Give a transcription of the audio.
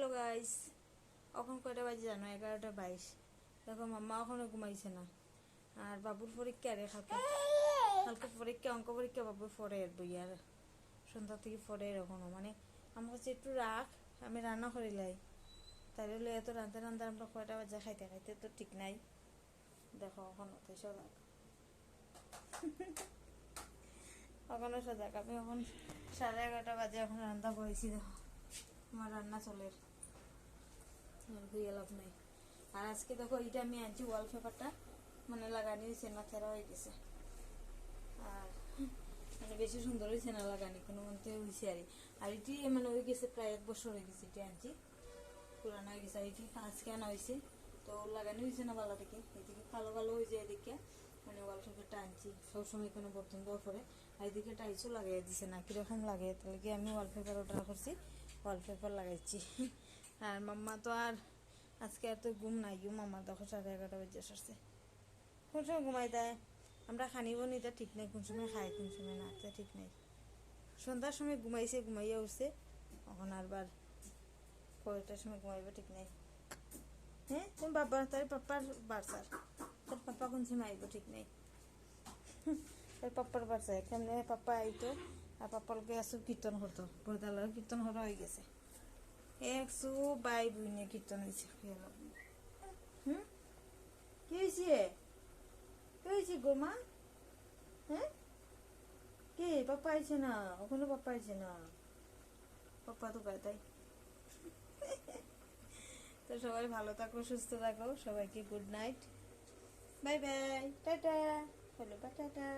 Hello guys, এখন কয়টা বাজে জানো? 11:22। দেখো মাম্মা এখনো ঘুমাইছে না। আর বাবুর পরীক্ষা রে কালকে কালকে পরীক্ষা, অঙ্ক পরীক্ষা। বাবুর পরে বই আর সন্ধ্যা থেকে পরে এরকম মানে আমার কাছে একটু রাখ, আমি রান্না করিলাই। তাইলে হলে এত রাঁধতে রাঁধতে আমরা কয়টা বাজে খাইতে খাইতে তো ঠিক নাই। দেখো এখন সজাগ, এখনো সজাগ। আমি এখন 11:30 বাজে এখন রান্না করেছি। দেখো আমার রান্না চলে, লাভ নাই। আর আজকে দেখো এইটা আমি আনছি ওয়ালপেপারটা, মানে লাগানি হয়েছে না, থেরা হয়ে গেছে। আর মানে বেশি সুন্দর হয়েছে না লাগানি, কোনো মধ্যে হয়েছে আর এটি মানে হয়ে গেছে প্রায় 1 বছর হয়ে গেছে। এটি আনছি পুরানো হয়ে গেছে। আর এটি আজকে আনা হয়েছে, তো লাগানি হয়েছে না ভালো থেকে, এদিকে কালো কালো হয়ে যায়। এদিকে মানে ওয়ালপেপারটা আনছি সবসময় কোনো বর্তন দেওয়ার পরে। আর এদিকে টাইলসও লাগাই দিছে না, কীরকম লাগে। তাহলে কি আমি ওয়ালপেপার অর্ডার করছি, ওয়ালপেপার লাগাইছি। আর মাম্মা তো আর আজকে আর তো ঘুম নাই, মাম্মা দেখো 11:30 বাজে আসছে। কোন সময় ঘুমাই দেয়, আমরা খানিব নি তা ঠিক নাই, কোন সময় খাই কোন সময় না তা ঠিক নাই। সন্ধ্যার সময় ঘুমাইছে, ঘুমাইয়া উঠছে, এখন আরবার কয়টার সময় ঘুমাইবে ঠিক নাই। হ্যাঁ তুমি বাবা, তার পাপ্পার বারসার, তোর পাপ্পা কোন সময় আইব ঠিক নেই। তার পাপ্পার বারসা কেমনে পাপ্পা আইতো, আর পাপ্পার লোকে আসু কীর্তন করতো, বরদালার কীর্তন করা হয়ে গেছে। 122 নিয়ে কীর্তন হয়েছে। হুম, কি হয়েছে? কি হয়েছে গো মা? হ্যাঁ, কে পাপ্পা আইছে না? ওখানে পাপ্পা আইছে না, পাপ্পা তো তাই। তো সবাই ভালো থাকো, সুস্থ থাকো, সবাইকে good night, bye bye, tata, হলো বা টাটা।